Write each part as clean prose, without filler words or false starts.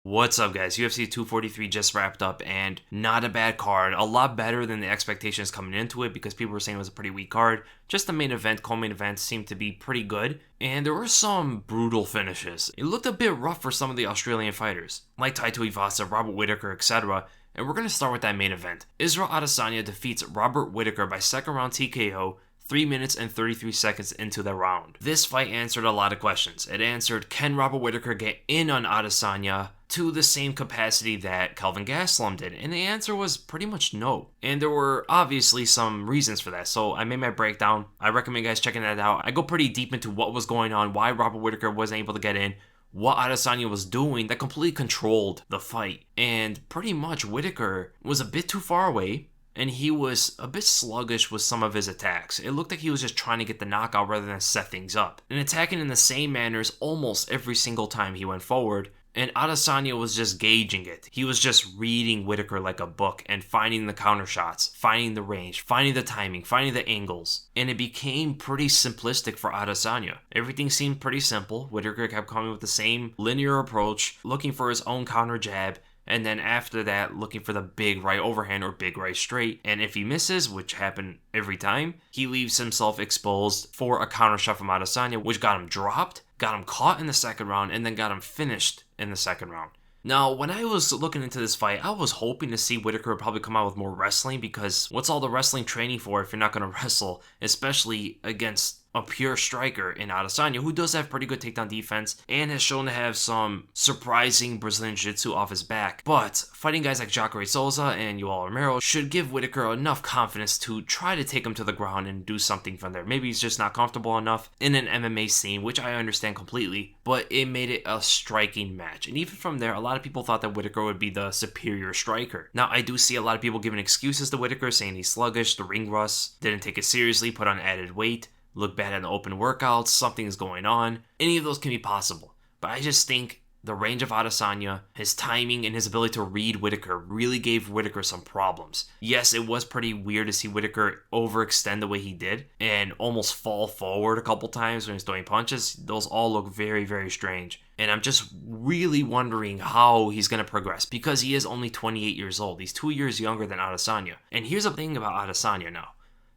What's up, guys? UFC 243 just wrapped up, and not a bad card. A lot better than the expectations coming into it, because people were saying it was a pretty weak card. Just the main event, co-main event seemed to be pretty good, and there were some brutal finishes. It looked a bit rough for some of the Australian fighters, like Taito Ivasa, Robert Whittaker, etc. And we're going to start with that main event. Israel Adesanya defeats Robert Whittaker by second round TKO 3 minutes and 33 seconds into the round. This fight answered a lot of questions. It answered, can Robert Whittaker get in on Adesanya to the same capacity that Kelvin Gastelum did? And the answer was pretty much no. And there were obviously some reasons for that. So I made my breakdown. I recommend you guys checking that out. I go pretty deep into what was going on, why Robert Whittaker wasn't able to get in, what Adesanya was doing that completely controlled the fight. And pretty much Whittaker was a bit too far away, and he was a bit sluggish with some of his attacks. It looked like he was just trying to get the knockout rather than set things up, and attacking in the same manners almost every single time he went forward. And Adesanya was just gauging it. He was just reading Whittaker like a book and finding the counter shots, finding the range, finding the timing, finding the angles. And it became pretty simplistic for Adesanya. Everything seemed pretty simple. Whittaker kept coming with the same linear approach, looking for his own counter jab, and then after that, looking for the big right overhand or big right straight. And if he misses, which happened every time, he leaves himself exposed for a counter shot from Adesanya, which got him dropped, got him caught in the second round, and then got him finished in the second round. Now, when I was looking into this fight, I was hoping to see Whittaker probably come out with more wrestling, because what's all the wrestling training for if you're not going to wrestle, especially against a pure striker in Adesanya, who does have pretty good takedown defense and has shown to have some surprising Brazilian Jiu-Jitsu off his back. But fighting guys like Jacare Souza and Yoel Romero should give Whittaker enough confidence to try to take him to the ground and do something from there. Maybe he's just not comfortable enough in an MMA scene, which I understand completely, but it made it a striking match. And even from there, a lot of people thought that Whittaker would be the superior striker. Now, I do see a lot of people giving excuses to Whittaker, saying he's sluggish, the ring rust, didn't take it seriously, put on added weight, look bad in the open workouts, something's going on. Any of those can be possible. But I just think the range of Adesanya, his timing, and his ability to read Whittaker really gave Whittaker some problems. Yes, it was pretty weird to see Whittaker overextend the way he did and almost fall forward a couple times when he's throwing punches. Those all look very, very strange. And I'm just really wondering how he's going to progress, because he is only 28 years old. He's 2 years younger than Adesanya. And here's the thing about Adesanya now.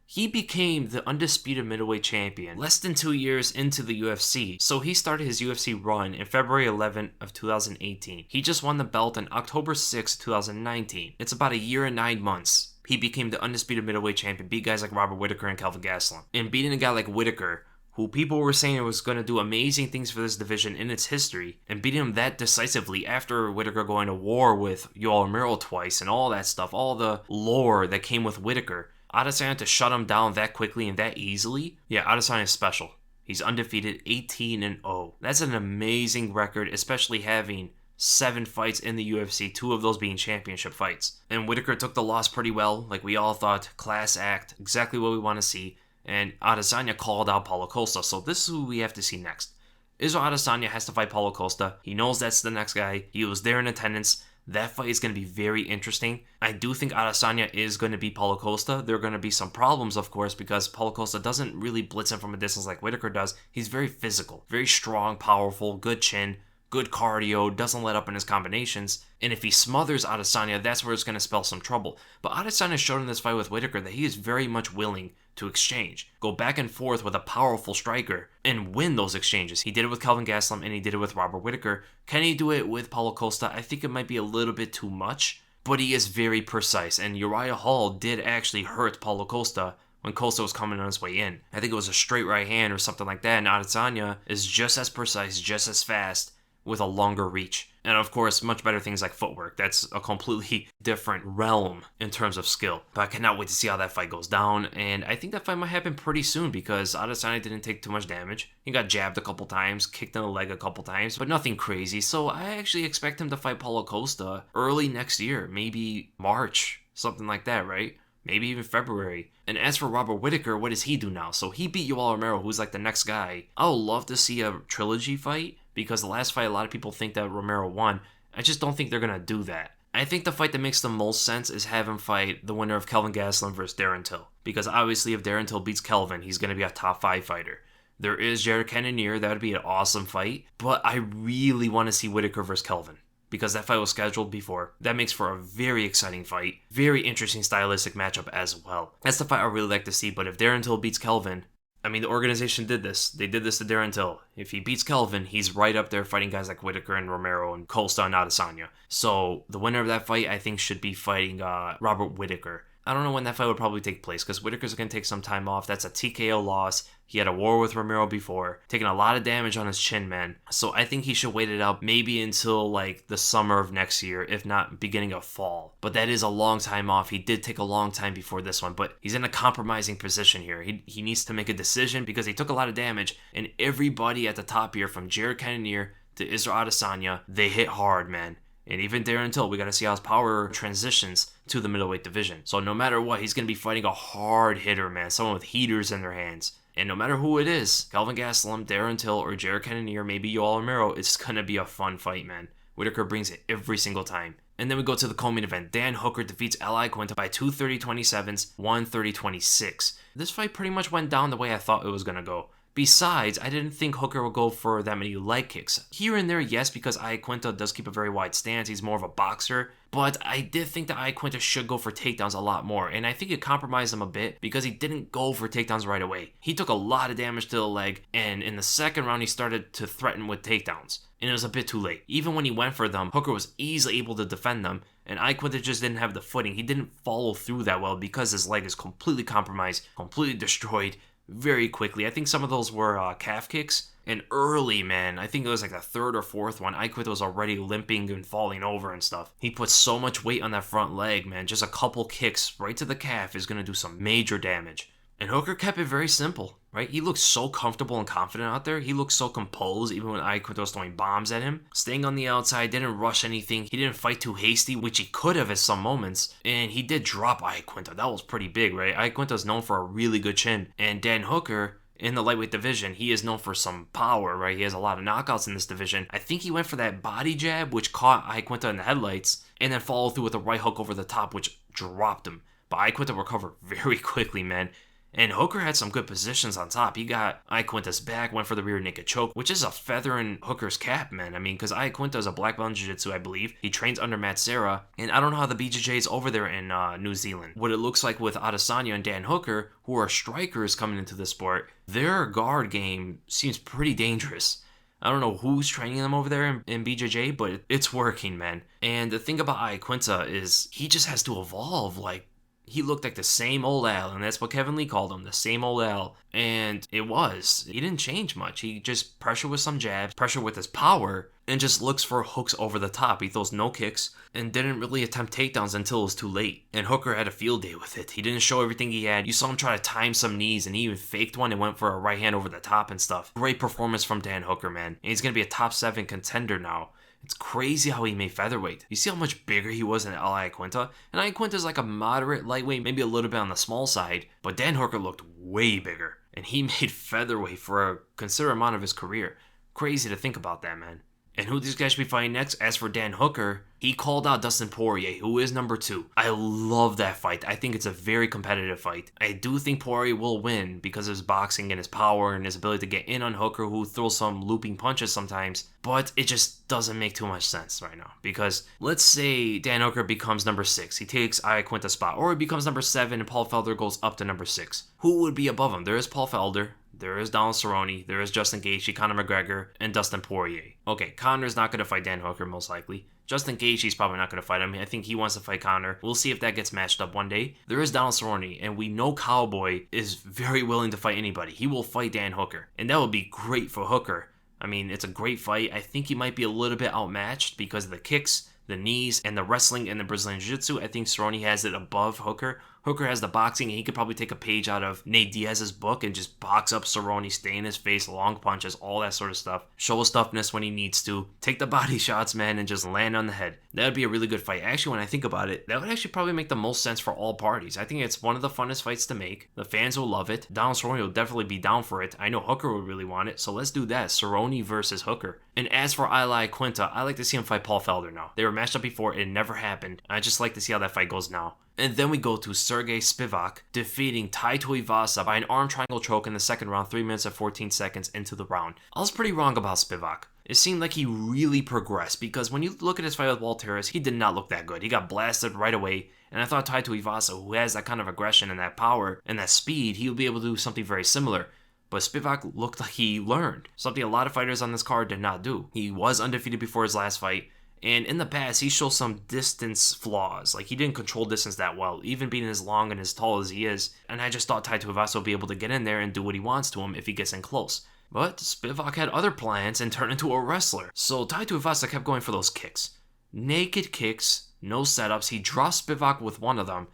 He became the undisputed middleweight champion less than 2 years into the UFC, so he started his UFC run in February 11th of 2018. He just won the belt on October 6th, 2019. It's about a year and 9 months. He became the undisputed middleweight champion, beat guys like Robert Whittaker and Kelvin Gastelum. And beating a guy like Whittaker, who people were saying was going to do amazing things for this division in its history, and beating him that decisively after Whittaker going to war with Yoel Romero twice and all that stuff, all the lore that came with Whittaker. Adesanya to shut him down that quickly and that easily, yeah, Adesanya is special. He's undefeated, 18-0. That's an amazing record, especially having 7 fights in the UFC, 2 of those being championship fights. And Whittaker took the loss pretty well, like we all thought, class act, exactly what we want to see. And Adesanya called out Paulo Costa, so this is who we have to see next. Israel Adesanya has to fight Paulo Costa. He knows that's the next guy. He was there in attendance. That fight is going to be very interesting. I do think Adesanya is going to beat Paulo Costa. There are going to be some problems, of course, because Paulo Costa doesn't really blitz him from a distance like Whittaker does. He's very physical, very strong, powerful, good chin, good cardio, doesn't let up in his combinations. And if he smothers Adesanya, that's where it's going to spell some trouble. But Adesanya showed in this fight with Whittaker that he is very much willing to exchange, go back and forth with a powerful striker, and win those exchanges. He did it with Kelvin Gastelum, and he did it with Robert Whittaker. Can he do it with Paulo Costa? I think it might be a little bit too much, but he is very precise, and Uriah Hall did actually hurt Paulo Costa when Costa was coming on his way in. I think it was a straight right hand or something like that, and Adesanya is just as precise, just as fast, with a longer reach. And of course, much better things like footwork. That's a completely different realm in terms of skill. But I cannot wait to see how that fight goes down. And I think that fight might happen pretty soon, because Adesanya didn't take too much damage. He got jabbed a couple times, kicked in the leg a couple times, but nothing crazy. So I actually expect him to fight Paulo Costa early next year, maybe March, something like that, right? Maybe even February. And as for Robert Whittaker, what does he do now? So he beat Yoel Romero, who's like the next guy. I would love to see a trilogy fight, because the last fight, a lot of people think that Romero won. I just don't think they're going to do that. I think the fight that makes the most sense is have him fight the winner of Kelvin Gastelum versus Darren Till. Because obviously if Darren Till beats Kelvin, he's going to be a top 5 fighter. There is Jared Cannonier, that would be an awesome fight. But I really want to see Whittaker versus Kelvin. because that fight was scheduled before. That makes for a very exciting fight. Very interesting stylistic matchup as well. That's the fight I really like to see, but if Darren Till beats Kelvin, I mean, the organization did this. They did this to Darren Till. If he beats Kelvin, he's right up there fighting guys like Whittaker and Romero and Costa and Adesanya. So the winner of that fight, I think, should be fighting Robert Whittaker. I don't know when that fight would probably take place because Whittaker's going to take some time off. That's a TKO loss. He had a war with Romero before, taking a lot of damage on his chin, man. So I think he should wait it out maybe until like the summer of next year, if not beginning of fall. But that is a long time off. He did take a long time before this one, but he's in a compromising position here. He needs to make a decision because he took a lot of damage, and everybody at the top here, from Jared Cannonier to Israel Adesanya, they hit hard, man. And even Darren Till, we got to see how his power transitions to the middleweight division. So no matter what, he's going to be fighting a hard hitter, man. Someone with heaters in their hands. And no matter who it is, Kelvin Gastelum, Darren Till, or Jared Cannonier, maybe Yoel Romero, it's going to be a fun fight, man. Whittaker brings it every single time. And then we go to the co-main event. Dan Hooker defeats Al Iaquinta by 230-27, 130-26. This fight pretty much went down the way I thought it was going to go. Besides, I didn't think Hooker would go for that many leg kicks. Here and there, yes, because Iaquinta does keep a very wide stance. He's more of a boxer. But I did think that Iaquinta should go for takedowns a lot more. And I think it compromised him a bit because he didn't go for takedowns right away. He took a lot of damage to the leg. And in the second round, he started to threaten with takedowns. And it was a bit too late. Even when he went for them, Hooker was easily able to defend them. And Iaquinta just didn't have the footing. He didn't follow through that well because his leg is completely compromised, completely destroyed very quickly. I think some of those were calf kicks. And early, man, I think it was like the third or fourth one, Iaquinta was already limping and falling over and stuff. He put so much weight on that front leg, man. Just a couple kicks right to the calf is going to do some major damage. And Hooker kept it very simple, right? He looked so comfortable and confident out there. He looked so composed even when Iaquinta was throwing bombs at him. Staying on the outside, didn't rush anything. He didn't fight too hasty, which he could have at some moments. And he did drop Iaquinta. That was pretty big, right? Iaquinta is known for a really good chin. And Dan Hooker, in the lightweight division, he is known for some power, right? He has a lot of knockouts in this division. I think he went for that body jab, which caught Iaquinta in the headlights, and then followed through with a right hook over the top, which dropped him. But Iaquinta recovered very quickly, man. And Hooker had some good positions on top. He got Iaquinta's back, went for the rear naked choke, which is a feather in Hooker's cap, man. I mean, because Iaquinta is a black belt in jiu-jitsu, I believe. He trains under Matt Serra, and I don't know how the BJJ is over there in New Zealand. What it looks like with Adesanya and Dan Hooker, who are strikers coming into the sport, their guard game seems pretty dangerous. I don't know who's training them over there in BJJ, but it's working, man. And the thing about Iaquinta is he just has to evolve, like, he looked like the same old Al, and that's what Kevin Lee called him, the same old Al. And it was. He didn't change much. He just pressure with some jabs, pressure with his power, and just looks for hooks over the top. He throws no kicks and didn't really attempt takedowns until it was too late. And Hooker had a field day with it. He didn't show everything he had. You saw him try to time some knees, and he even faked one and went for a right hand over the top and stuff. Great performance from Dan Hooker, man. And he's going to be a top 7 contender now. It's crazy how he made featherweight. You see how much bigger he was than Al Iaquinta? And Iaquinta's like a moderate lightweight, maybe a little bit on the small side, but Dan Hooker looked way bigger. And he made featherweight for a considerable amount of his career. Crazy to think about that, man. And who these guys should be fighting next? As for Dan Hooker, he called out Dustin Poirier, who is number 2. I love that fight. I think it's a very competitive fight. I do think Poirier will win because of his boxing and his power and his ability to get in on Hooker, who throws some looping punches sometimes. But it just doesn't make too much sense right now. Because let's say Dan Hooker becomes number 6. He takes Iaquinta's spot. Or he becomes number 7 and Paul Felder goes up to number 6. Who would be above him? There is Paul Felder. There is Donald Cerrone, there is Justin Gaethje, Conor McGregor, and Dustin Poirier. Okay, Conor's not going to fight Dan Hooker most likely. Justin Gaethje's probably not going to fight him. I think he wants to fight Conor. We'll see if that gets matched up one day. There is Donald Cerrone, and we know Cowboy is very willing to fight anybody. He will fight Dan Hooker, and that would be great for Hooker. I mean, it's a great fight. I think he might be a little bit outmatched because of the kicks, the knees, and the wrestling and the Brazilian Jiu-Jitsu. I think Cerrone has it above Hooker. Hooker has the boxing, and he could probably take a page out of Nate Diaz's book and just box up Cerrone, stay in his face, long punches, all that sort of stuff. Show his toughness when he needs to. Take the body shots, man, and just land on the head. That would be a really good fight. Actually, when I think about it, that would actually probably make the most sense for all parties. I think it's one of the funnest fights to make. The fans will love it. Donald Cerrone will definitely be down for it. I know Hooker would really want it, so let's do that. Cerrone versus Hooker. And as for Al Iaquinta, I like to see him fight Paul Felder now. They were matched up before. It never happened. I just like to see how that fight goes now. And then we go to Sergei Spivak defeating Tai Tuivasa by an arm triangle choke in the second round, 3 minutes and 14 seconds into the round. I was pretty wrong about Spivak. It seemed like he really progressed, because when you look at his fight with Walt Harris, he did not look that good. He got blasted right away, and I thought Tai Tuivasa, who has that kind of aggression and that power and that speed, he would be able to do something very similar. But Spivak looked like he learned, something a lot of fighters on this card did not do. He was undefeated before his last fight, and in the past, he showed some distance flaws. Like, he didn't control distance that well, even being as long and as tall as he is. And I just thought Tai Tuivasa would be able to get in there and do what he wants to him if he gets in close. But Spivak had other plans and turned into a wrestler. So Tai Tuivasa kept going for those kicks. Naked kicks, no setups. He dropped Spivak with one of them,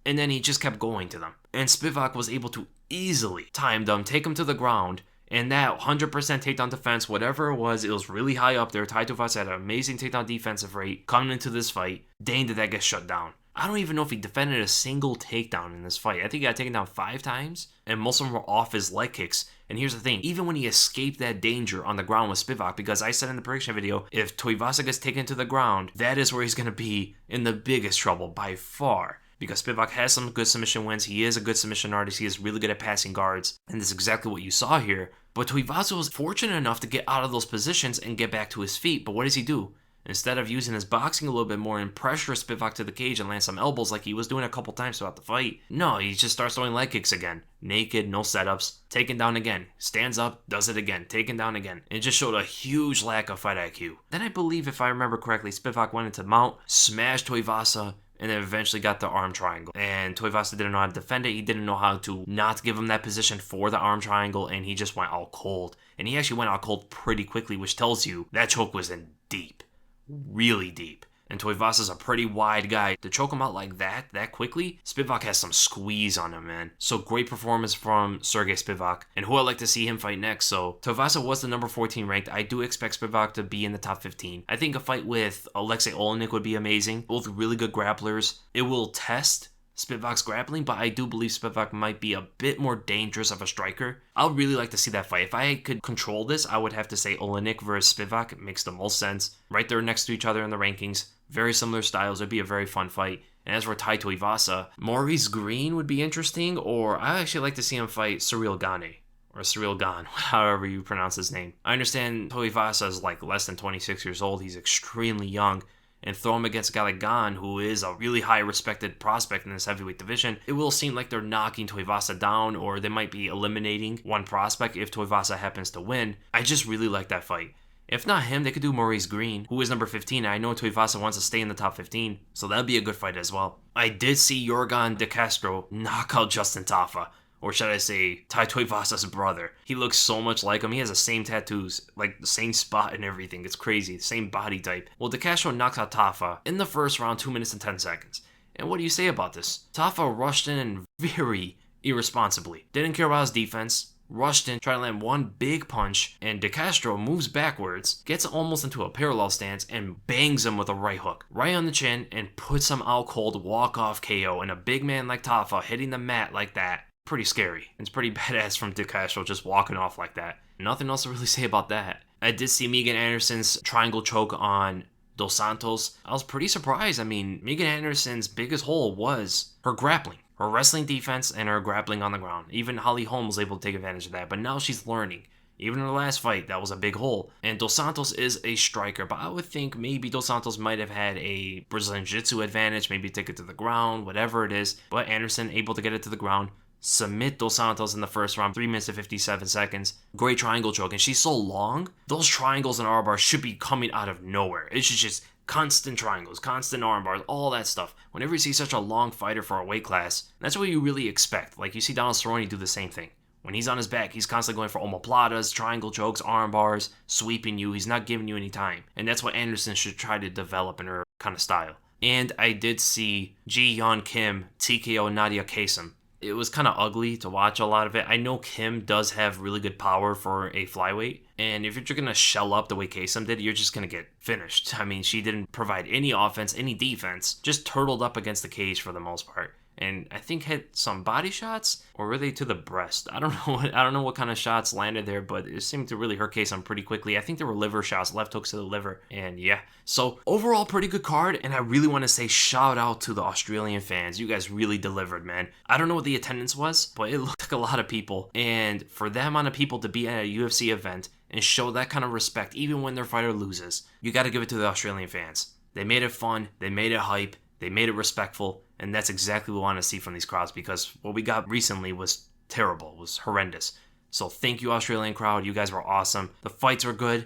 and then he just kept going to them. And Spivak was able to easily time them, take him to the ground, and that 100% takedown defense, whatever it was really high up there. Tai Tuivasa had an amazing takedown defensive rate coming into this fight. Dang, did that get shut down. I don't even know if he defended a single takedown in this fight. I think he got taken down 5 times, and most of them were off his leg kicks. And here's the thing, even when he escaped that danger on the ground with Spivak, because I said in the prediction video, if Tuivasa gets taken to the ground, that is where he's going to be in the biggest trouble by far. Because Spivak has some good submission wins, he is a good submission artist, he is really good at passing guards, and this is exactly what you saw here. But Tuivasa was fortunate enough to get out of those positions and get back to his feet, but what does he do? Instead of using his boxing a little bit more and pressure Spivak to the cage and land some elbows like he was doing a couple times throughout the fight, no, he just starts throwing leg kicks again. Naked, no setups, taken down again, stands up, does it again, taken down again. It just showed a huge lack of fight IQ. Then I believe, if I remember correctly, Spivak went into mount, smashed Tuivasa, and then eventually got the arm triangle. And Tuivasa didn't know how to defend it. He didn't know how to not give him that position for the arm triangle, and he just went out cold. And he actually went out cold pretty quickly, which tells you that choke was in deep. Really deep. And Tuivasa's a pretty wide guy. To choke him out like that quickly, Spivak has some squeeze on him, man. So great performance from Sergei Spivak, and who I'd like to see him fight next. So Tuivasa was the number 14 ranked. I do expect Spivak to be in the top 15. I think a fight with Alexei Olenek would be amazing. Both really good grapplers. It will test Spivak's grappling, but I do believe Spivak might be a bit more dangerous of a striker. I would really like to see that fight. If I could control this, I would have to say Olenek versus Spivak. It makes the most sense. Right there next to each other in the rankings. Very similar styles. It'd be a very fun fight. And as for Tai Tuivasa, Maurice Green would be interesting, or I actually like to see him fight Cyril Gane. Or Cyril Gane, however you pronounce his name. I understand Tuivasa is like less than 26 years old. He's extremely young. And throw him against a guy like Gane, who is a really high respected prospect in this heavyweight division, it will seem like they're knocking Tuivasa down, or they might be eliminating one prospect if Tuivasa happens to win. I just really like that fight. If not him, they could do Maurice Green, who is number 15. I know Tuivasa wants to stay in the top 15, so that'd be a good fight as well. I did see Yorgan De Castro knock out Justin Tafa. Or should I say, Tai Tuivasa's brother. He looks so much like him. He has the same tattoos, like the same spot and everything. It's crazy. The same body type. Well, De Castro knocks out Tafa in the first round, 2 minutes and 10 seconds. And what do you say about this? Tafa rushed in very irresponsibly. Didn't care about his defense. Rushed in, tried to land one big punch, and De Castro moves backwards, gets almost into a parallel stance, and bangs him with a right hook. Right on the chin, and puts him out cold, walk-off KO. And a big man like Tafa hitting the mat like that, pretty scary. It's pretty badass from De Castro just walking off like that. Nothing else to really say about that. I did see Megan Anderson's triangle choke on Dos Santos. I was pretty surprised. I mean, Megan Anderson's biggest hole was her grappling. Her wrestling defense and her grappling on the ground. Even Holly Holm was able to take advantage of that, but now she's learning. Even in her last fight, that was a big hole. And Dos Santos is a striker, but I would think maybe Dos Santos might have had a Brazilian Jiu-Jitsu advantage, maybe take it to the ground, whatever it is. But Anderson able to get it to the ground. Submit Dos Santos in the first round, 3 minutes and 57 seconds. Great triangle choke, and she's so long, those triangles and arm bars should be coming out of nowhere. It should just constant triangles, constant arm bars, all that stuff. Whenever you see such a long fighter for a weight class, that's what you really expect. Like you see Donald Cerrone do the same thing. When he's on his back, he's constantly going for omoplatas, triangle chokes, arm bars, sweeping you. He's not giving you any time. And that's what Anderson should try to develop in her kind of style. And I did see Ji Yeon Kim TKO Nadia Kasem. It was kind of ugly to watch a lot of it. I know Kim does have really good power for a flyweight, and if you're just going to shell up the way Kasem did, you're just going to get finished. I mean, she didn't provide any offense, any defense, just turtled up against the cage for the most part. and I think hit some body shots, or were they to the breast? I don't know what kind of shots landed there, but it seemed to really hurt Kason pretty quickly. I think there were liver shots, left hooks to the liver, and yeah. So overall, pretty good card, and I really want to say shout out to the Australian fans. You guys really delivered, man. I don't know what the attendance was, but it looked like a lot of people, and for that amount of people to be at a UFC event and show that kind of respect, even when their fighter loses, you got to give it to the Australian fans. They made it fun, they made it hype, they made it respectful, and that's exactly what we want to see from these crowds, because what we got recently was terrible, was horrendous. So thank you, Australian crowd. You guys were awesome. The fights were good.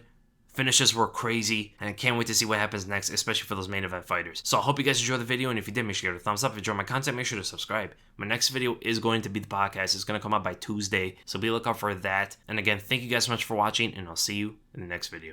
Finishes were crazy, and I can't wait to see what happens next, especially for those main event fighters. So I hope you guys enjoyed the video, and if you did, make sure you give it a thumbs up. If you enjoyed my content, make sure to subscribe. My next video is going to be the podcast. It's going to come out by Tuesday, so be lookout for that. And again, thank you guys so much for watching, and I'll see you in the next video.